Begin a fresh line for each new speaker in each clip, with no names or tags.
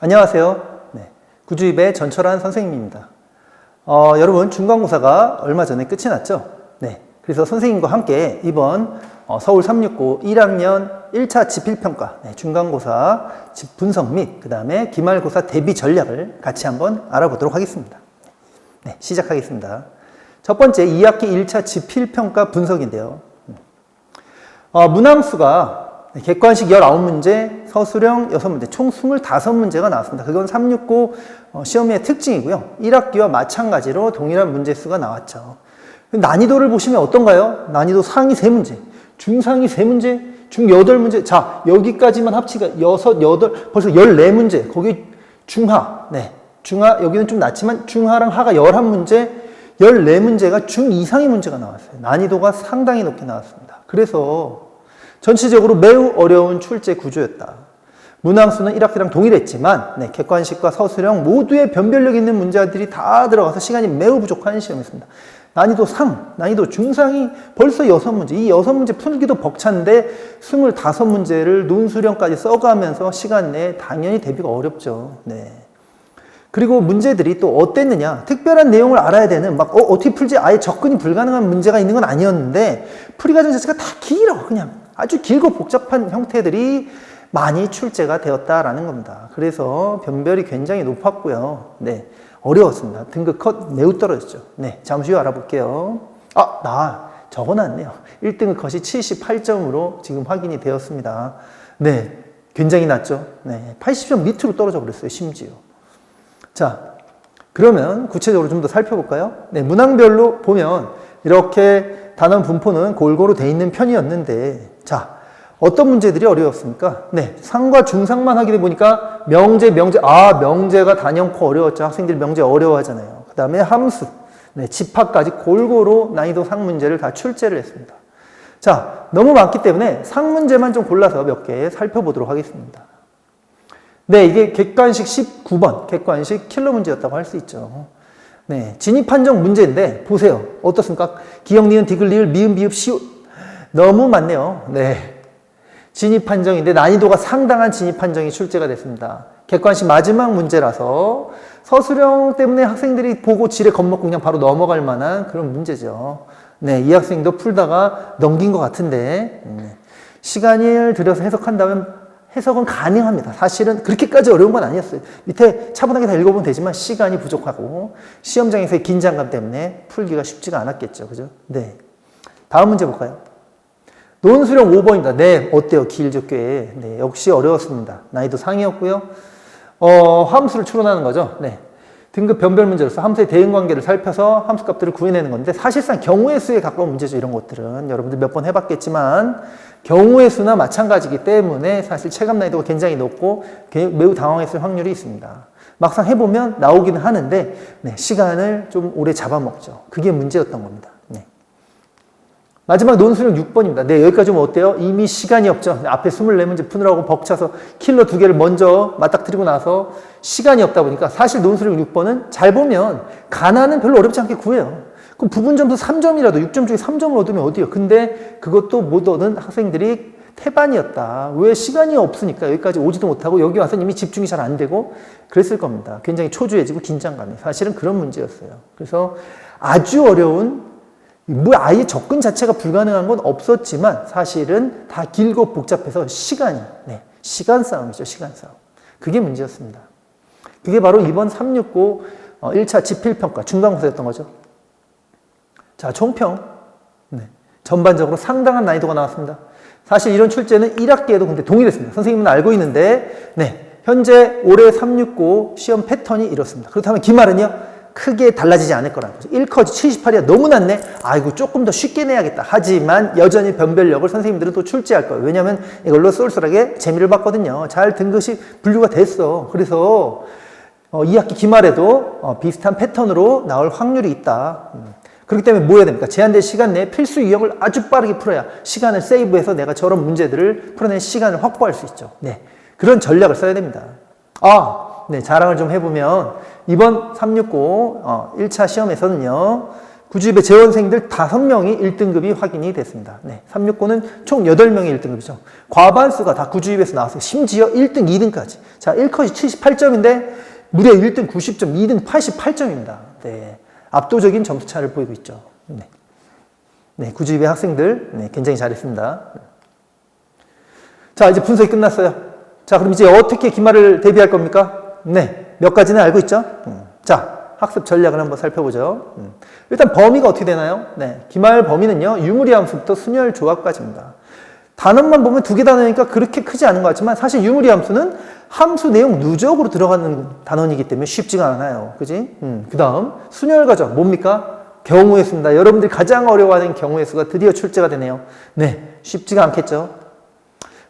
안녕하세요. 네, 구주입의 전철한 선생님입니다. 여러분 중간고사가 얼마 전에 끝이 났죠? 네, 그래서 선생님과 함께 이번 서울 369 1학년 1차 집필평가 중간고사 집 분석 및 그 다음에 기말고사 대비 전략을 같이 한번 알아보도록 하겠습니다. 네, 시작하겠습니다. 첫 번째 2학기 1차 집필평가 분석인데요. 문항수가 객관식 19문제, 서술형 6문제, 총 25문제가 나왔습니다. 그건 369 시험의 특징이고요. 1학기와 마찬가지로 동일한 문제수가 나왔죠. 난이도를 보시면 어떤가요? 난이도 상위 3문제, 중상위 3문제, 중 8문제. 자, 여기까지만 합치가 6, 8, 벌써 14문제. 거기 중하. 네. 중하, 여기는 좀 낮지만 중하랑 하가 11문제, 14문제가 중 이상의 문제가 나왔어요. 난이도가 상당히 높게 나왔습니다. 그래서 전체적으로 매우 어려운 출제 구조였다. 문항수는 1학기랑 동일했지만 객관식과 서술형 모두의 변별력 있는 문제들이 다 들어가서 시간이 매우 부족한 시험이었습니다. 난이도 상, 난이도 중상이 벌써 6문제. 이 6문제 풀기도 벅찬데 25문제를 논술형까지 써가면서 시간 내에 당연히 대비가 어렵죠. 네. 그리고 문제들이 또 어땠느냐. 특별한 내용을 알아야 되는 어떻게 풀지 아예 접근이 불가능한 문제가 있는 건 아니었는데 풀이 과정 자체가 다 길어. 그냥 아주 길고 복잡한 형태들이 많이 출제가 되었다라는 겁니다. 그래서 변별이 굉장히 높았고요. 네, 어려웠습니다. 등급 컷 매우 떨어졌죠. 네, 잠시 후 알아볼게요. 나 적어놨네요. 1등급 컷이 78점으로 지금 확인이 되었습니다. 네, 굉장히 낮죠. 네, 80점 밑으로 떨어져 버렸어요. 심지어. 자, 그러면 구체적으로 좀 더 살펴볼까요? 네, 문항별로 보면 이렇게 단원 분포는 골고루 돼 있는 편이었는데, 자, 어떤 문제들이 어려웠습니까? 네, 상과 중상만 하게 돼 보니까 명제가 단연코 어려웠죠. 학생들이 명제 어려워하잖아요. 그 다음에 함수, 네, 집합까지 골고루 난이도 상 문제를 다 출제를 했습니다. 자, 너무 많기 때문에 상 문제만 좀 골라서 몇 개 살펴보도록 하겠습니다. 네, 이게 객관식 19번, 객관식 킬러 문제였다고 할 수 있죠. 네, 진입 판정 문제인데 보세요. 어떻습니까? 기역, 니은, 디귿, 리을, 미음, 비읍, 시옷 너무 많네요. 네, 진입 판정인데 난이도가 상당한 진입 판정이 출제가 됐습니다. 객관식 마지막 문제라서 서술형 때문에 학생들이 보고 지레 겁먹고 그냥 바로 넘어갈 만한 그런 문제죠. 네, 이 학생도 풀다가 넘긴 것 같은데 시간을 들여서 해석한다면 해석은 가능합니다. 사실은 그렇게까지 어려운 건 아니었어요. 밑에 차분하게 다 읽어보면 되지만 시간이 부족하고 시험장에서의 긴장감 때문에 풀기가 쉽지가 않았겠죠. 그죠? 네. 다음 문제 볼까요? 논술형 5번입니다. 네, 어때요? 길죠, 꽤. 네, 역시 어려웠습니다. 난이도 상이었고요. 함수를 추론하는 거죠. 네. 등급 변별 문제로서 함수의 대응 관계를 살펴서 함수 값들을 구해내는 건데 사실상 경우의 수에 가까운 문제죠. 이런 것들은 여러분들 몇 번 해봤겠지만 경우의 수나 마찬가지이기 때문에 사실 체감 난이도가 굉장히 높고 매우 당황했을 확률이 있습니다. 막상 해보면 나오기는 하는데 시간을 좀 오래 잡아먹죠. 그게 문제였던 겁니다. 네. 마지막 논술형 6번입니다. 네, 여기까지 오면 어때요? 이미 시간이 없죠. 앞에 24문제 푸느라고 벅차서 킬러 2개를 먼저 맞닥뜨리고 나서 시간이 없다 보니까 사실 논술형 6번은 잘 보면 가나는 별로 어렵지 않게 구해요. 그럼 부분 점수 3점이라도 6점 중에 3점을 얻으면 어디요? 근데 그것도 못 얻은 학생들이 태반이었다. 왜? 시간이 없으니까 여기까지 오지도 못하고 여기 와서 이미 집중이 잘 안 되고 그랬을 겁니다. 굉장히 초조해지고 긴장감이. 사실은 그런 문제였어요. 그래서 아주 어려운 아예 접근 자체가 불가능한 건 없었지만 사실은 다 길고 복잡해서 시간 싸움이죠. 시간 싸움. 그게 문제였습니다. 그게 바로 이번 369 1차 집필평가 중간고사였던 거죠. 자, 총평. 네. 전반적으로 상당한 난이도가 나왔습니다. 사실 이런 출제는 1학기에도 근데 동일했습니다. 선생님은 알고 있는데, 현재 올해 369 시험 패턴이 이렇습니다. 그렇다면 기말은요? 크게 달라지지 않을 거라는 거죠. 1커즈 78이야. 너무 낮네. 아이고, 조금 더 쉽게 내야겠다. 하지만 여전히 변별력을 선생님들은 또 출제할 거예요. 왜냐하면 이걸로 쏠쏠하게 재미를 봤거든요. 잘 등급이 분류가 됐어. 그래서 2학기 기말에도 비슷한 패턴으로 나올 확률이 있다. 그렇기 때문에 뭐 해야 됩니까? 제한된 시간 내에 필수 유형을 아주 빠르게 풀어야 시간을 세이브해서 내가 저런 문제들을 풀어낼 시간을 확보할 수 있죠. 네, 그런 전략을 써야 됩니다. 자랑을 좀 해보면 이번 369 1차 시험에서는요. 구주입의 재원생들 5명이 1등급이 확인이 됐습니다. 네, 369는 총 8명이 1등급이죠. 과반수가 다 구주입에서 나왔어요. 심지어 1등, 2등까지. 자, 1컷이 78점인데 무려 1등 90점, 2등 88점입니다. 네, 압도적인 점수 차를 보이고 있죠. 네, 네, 구주입의 학생들 네, 굉장히 잘했습니다. 자, 이제 분석이 끝났어요. 자, 그럼 이제 어떻게 기말을 대비할 겁니까? 네, 몇 가지는 알고 있죠? 자, 학습 전략을 한번 살펴보죠. 일단 범위가 어떻게 되나요? 네, 기말 범위는요, 유무리 함수부터 순열 조합까지입니다. 단원만 보면 2개 단원이니까 그렇게 크지 않은 것 같지만 사실 유무리 함수는 함수 내용 누적으로 들어가는 단원이기 때문에 쉽지가 않아요. 그지? 그 다음, 순열 과정 뭡니까? 경우의 수입니다. 여러분들이 가장 어려워하는 경우의 수가 드디어 출제가 되네요. 네, 쉽지가 않겠죠?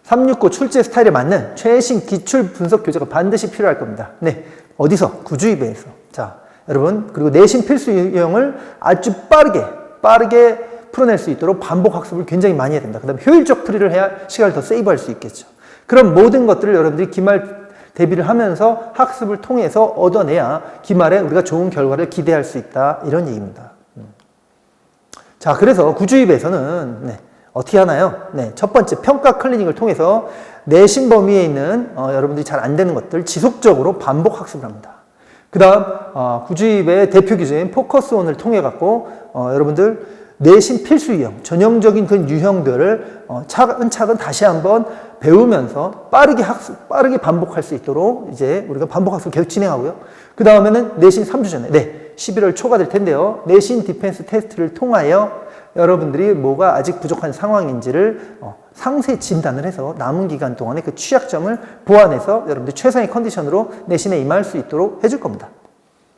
369 출제 스타일에 맞는 최신 기출 분석 교재가 반드시 필요할 겁니다. 네, 어디서? 구주입에서. 자, 여러분, 그리고 내신 필수 유형을 아주 빠르게 풀어낼 수 있도록 반복 학습을 굉장히 많이 해야 됩니다. 그 다음에 효율적 풀이를 해야 시간을 더 세이브할 수 있겠죠. 그런 모든 것들을 여러분들이 기말 대비를 하면서 학습을 통해서 얻어내야 기말에 우리가 좋은 결과를 기대할 수 있다. 이런 얘기입니다. 자, 그래서 구주입에서는 네, 어떻게 하나요? 네, 첫 번째 평가 클리닉을 통해서 내신 범위에 있는 여러분들이 잘 안 되는 것들 지속적으로 반복 학습을 합니다. 그 다음 구주입의 대표 기준인 포커스온을 통해 갖고 여러분들 내신 필수 유형, 전형적인 그 유형들을 차근차근 다시 한번 배우면서 빠르게 반복할 수 있도록 이제 우리가 반복 학습을 계속 진행하고요. 그 다음에는 내신 3주 전에, 네, 11월 초가 될 텐데요. 내신 디펜스 테스트를 통하여 여러분들이 뭐가 아직 부족한 상황인지를 상세 진단을 해서 남은 기간 동안에 그 취약점을 보완해서 여러분들 최상의 컨디션으로 내신에 임할 수 있도록 해줄 겁니다.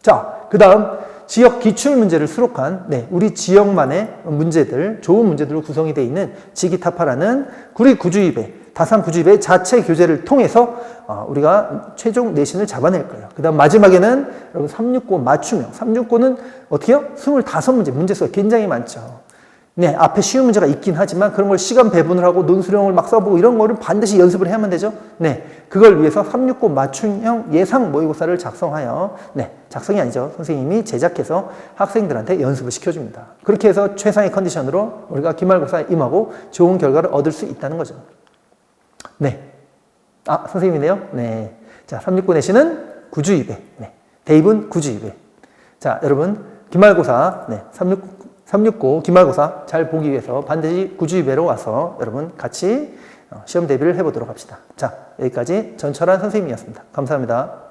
자, 그 다음 지역 기출 문제를 수록한 네, 우리 지역만의 문제들, 좋은 문제들로 구성이 되어 있는 지기타파라는 우리 구주입의 다산 구주입의 자체 교재를 통해서 우리가 최종 내신을 잡아낼 거예요. 그 다음 마지막에는 여러분 369 맞춤형. 369는 어떻게요? 25문제, 문제수가 굉장히 많죠. 네, 앞에 쉬운 문제가 있긴 하지만 그런 걸 시간 배분을 하고 논술형을 막 써보고 이런 거를 반드시 연습을 해야만 되죠. 네, 그걸 위해서 369 맞춤형 예상 모의고사를 작성하여 네, 작성이 아니죠. 선생님이 제작해서 학생들한테 연습을 시켜줍니다. 그렇게 해서 최상의 컨디션으로 우리가 기말고사에 임하고 좋은 결과를 얻을 수 있다는 거죠. 네, 선생님이네요. 네, 자, 369 내신은 구주입에, 네, 대입은 구주입에. 자, 여러분 기말고사 네, 369 기말고사 잘 보기 위해서 반드시 구주입에로 와서 여러분 같이 시험 대비를 해보도록 합시다. 자, 여기까지 전철한 선생님이었습니다. 감사합니다.